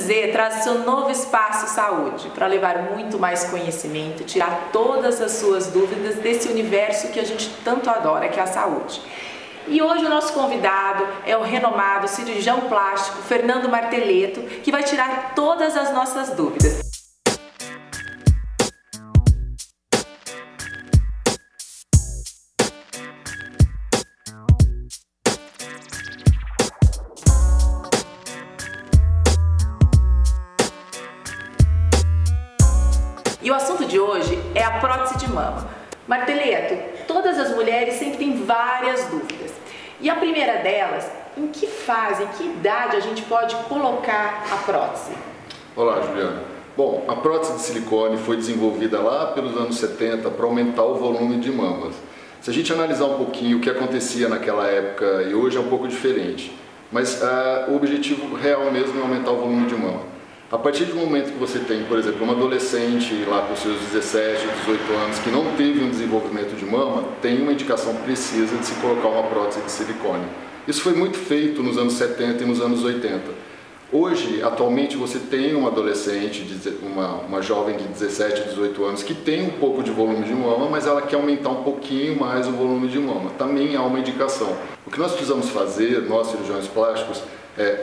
Z traz seu novo espaço saúde para levar muito mais conhecimento, tirar todas as suas dúvidas desse universo que a gente tanto adora, que é a saúde. E hoje o nosso convidado é o renomado cirurgião plástico Fernando Marteleto, que vai tirar todas as nossas dúvidas. E o assunto de hoje é a prótese de mama. Marteleto, todas as mulheres sempre têm várias dúvidas. E a primeira delas, em que fase, em que idade a gente pode colocar a prótese? Olá, Juliana. Bom, a prótese de silicone foi desenvolvida lá pelos anos 70 para aumentar o volume de mamas. Se a gente analisar um pouquinho o que acontecia naquela época e hoje é um pouco diferente, mas o objetivo real mesmo é aumentar o volume de mama. A partir do momento que você tem, por exemplo, uma adolescente lá com seus 17, 18 anos que não teve um desenvolvimento de mama, tem uma indicação precisa de se colocar uma prótese de silicone. Isso foi muito feito nos anos 70 e nos anos 80. Hoje, atualmente, você tem uma adolescente, uma jovem de 17, 18 anos que tem um pouco de volume de mama, mas ela quer aumentar um pouquinho mais o volume de mama. Também há uma indicação. O que nós precisamos fazer, nós cirurgiões plásticos,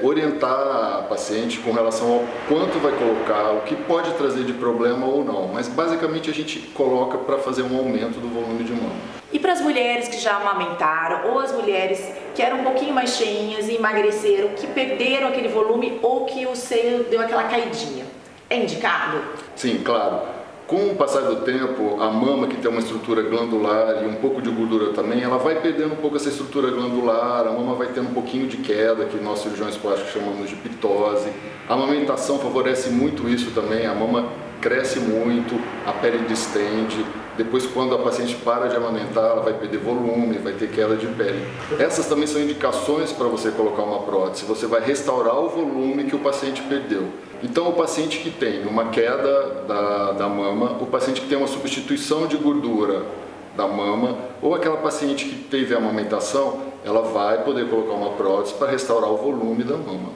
orientar a paciente com relação ao quanto vai colocar, o que pode trazer de problema ou não, mas basicamente a gente coloca para fazer um aumento do volume de mama. E para as mulheres que já amamentaram ou as mulheres que eram um pouquinho mais cheinhas e emagreceram, que perderam aquele volume ou que o seio deu aquela caidinha, é indicado? Sim, claro. Com o passar do tempo, a mama que tem uma estrutura glandular e um pouco de gordura também, ela vai perdendo um pouco essa estrutura glandular, a mama vai tendo um pouquinho de queda, que nós cirurgiões plásticos chamamos de pitose. A amamentação favorece muito isso também, a mama cresce muito, a pele distende. Depois, quando a paciente para de amamentar, ela vai perder volume, vai ter queda de pele. Essas também são indicações para você colocar uma prótese. Você vai restaurar o volume que o paciente perdeu. Então, o paciente que tem uma queda da mama, o paciente que tem uma substituição de gordura da mama, ou aquela paciente que teve a amamentação, ela vai poder colocar uma prótese para restaurar o volume da mama.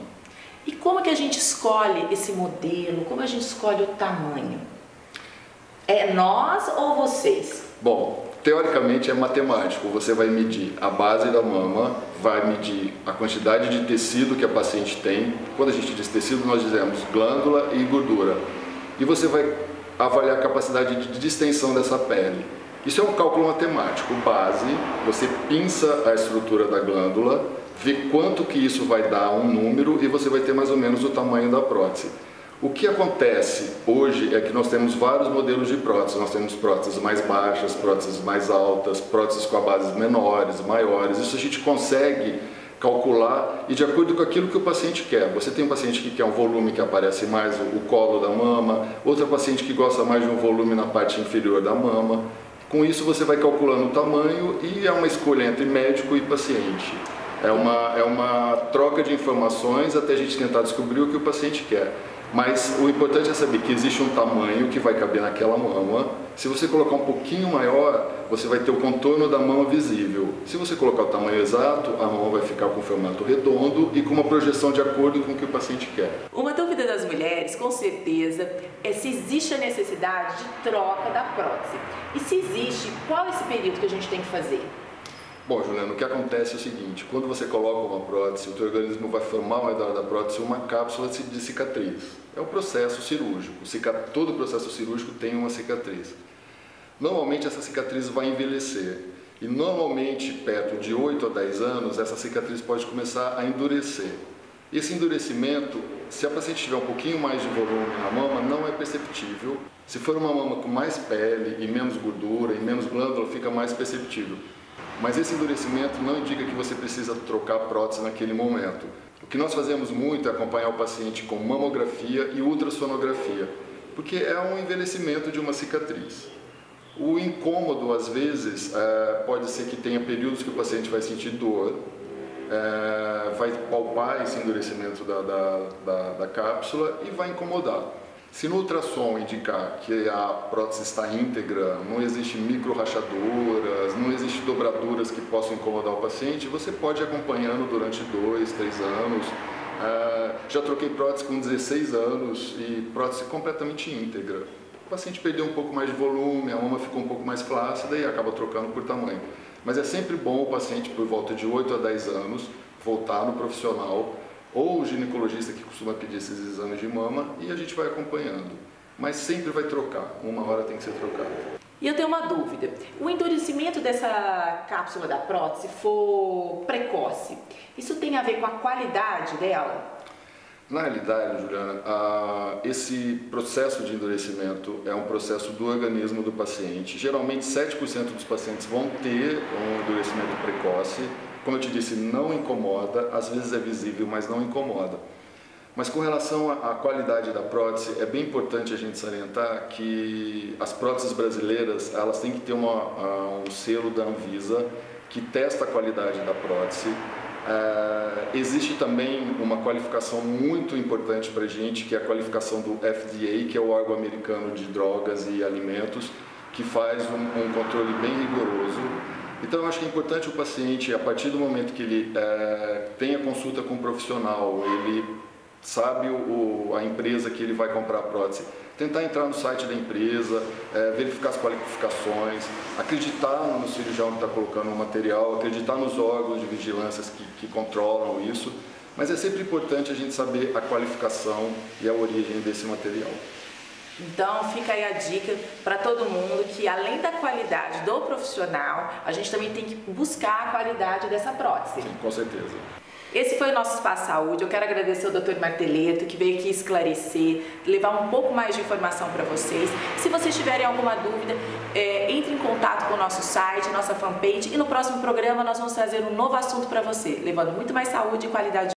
E como que a gente escolhe esse modelo? Como a gente escolhe o tamanho? É nós ou vocês? Bom, teoricamente é matemático. Você vai medir a base da mama, vai medir a quantidade de tecido que a paciente tem. Quando a gente diz tecido, nós dizemos glândula e gordura. E você vai avaliar a capacidade de distensão dessa pele. Isso é um cálculo matemático. Base, você pinça a estrutura da glândula, vê quanto que isso vai dar um número e você vai ter mais ou menos o tamanho da prótese. O que acontece hoje é que nós temos vários modelos de próteses. Nós temos próteses mais baixas, próteses mais altas, próteses com bases menores, maiores. Isso a gente consegue calcular e de acordo com aquilo que o paciente quer. Você tem um paciente que quer um volume que aparece mais o colo da mama, outra paciente que gosta mais de um volume na parte inferior da mama. Com isso você vai calculando o tamanho e é uma escolha entre médico e paciente. É uma troca de informações até a gente tentar descobrir o que o paciente quer. Mas o importante é saber que existe um tamanho que vai caber naquela mama. Se você colocar um pouquinho maior, você vai ter o contorno da mama visível. Se você colocar o tamanho exato, a mama vai ficar com um formato redondo e com uma projeção de acordo com o que o paciente quer. Uma dúvida das mulheres, com certeza, é se existe a necessidade de troca da prótese. E se existe, qual é esse período que a gente tem que fazer? Bom, Juliana, o que acontece é o seguinte, quando você coloca uma prótese, o teu organismo vai formar ao redor da prótese uma cápsula de cicatriz. É um processo cirúrgico, todo processo cirúrgico tem uma cicatriz. Normalmente essa cicatriz vai envelhecer e normalmente perto de 8 a 10 anos essa cicatriz pode começar a endurecer. Esse endurecimento, se a paciente tiver um pouquinho mais de volume na mama, não é perceptível. Se for uma mama com mais pele e menos gordura e menos glândula, fica mais perceptível. Mas esse endurecimento não indica que você precisa trocar a prótese naquele momento. O que nós fazemos muito é acompanhar o paciente com mamografia e ultrassonografia, porque é um envelhecimento de uma cicatriz. O incômodo, às vezes, pode ser que tenha períodos que o paciente vai sentir dor, vai palpar esse endurecimento da cápsula e vai incomodar. Se no ultrassom indicar que a prótese está íntegra, não existe micro rachaduras, não existe dobraduras que possam incomodar o paciente, você pode ir acompanhando durante 2, 3 anos Já troquei prótese com 16 anos e prótese completamente íntegra. O paciente perdeu um pouco mais de volume, a mama ficou um pouco mais flácida e acaba trocando por tamanho. Mas é sempre bom o paciente, por volta de 8 a 10 anos, voltar no profissional ou o ginecologista que costuma pedir esses exames de mama e a gente vai acompanhando. Mas sempre vai trocar, uma hora tem que ser trocada. E eu tenho uma dúvida, o endurecimento dessa cápsula da prótese for precoce, isso tem a ver com a qualidade dela? Na realidade, Juliana, esse processo de endurecimento é um processo do organismo do paciente. Geralmente 7% dos pacientes vão ter um endurecimento precoce. Como eu te disse, não incomoda, às vezes é visível, mas não incomoda. Mas com relação à qualidade da prótese, é bem importante a gente salientar que as próteses brasileiras, elas têm que ter um selo da Anvisa que testa a qualidade da prótese. Existe também uma qualificação muito importante para a gente, que é a qualificação do FDA, que é o órgão americano de drogas e alimentos, que faz um controle bem rigoroso. Então eu acho que é importante o paciente, a partir do momento que ele tem a consulta com um profissional, ele sabe a empresa que ele vai comprar a prótese, tentar entrar no site da empresa, verificar as qualificações, acreditar no cirurgião que está colocando o material, acreditar nos órgãos de vigilância que controlam isso, mas é sempre importante a gente saber a qualificação e a origem desse material. Então fica aí a dica para todo mundo que além da qualidade do profissional, a gente também tem que buscar a qualidade dessa prótese. Sim, com certeza. Esse foi o nosso Espaço Saúde. Eu quero agradecer ao Dr. Marteleto, que veio aqui esclarecer, levar um pouco mais de informação para vocês. Se vocês tiverem alguma dúvida, entre em contato com o nosso site, nossa fanpage, e no próximo programa nós vamos trazer um novo assunto para você, levando muito mais saúde e qualidade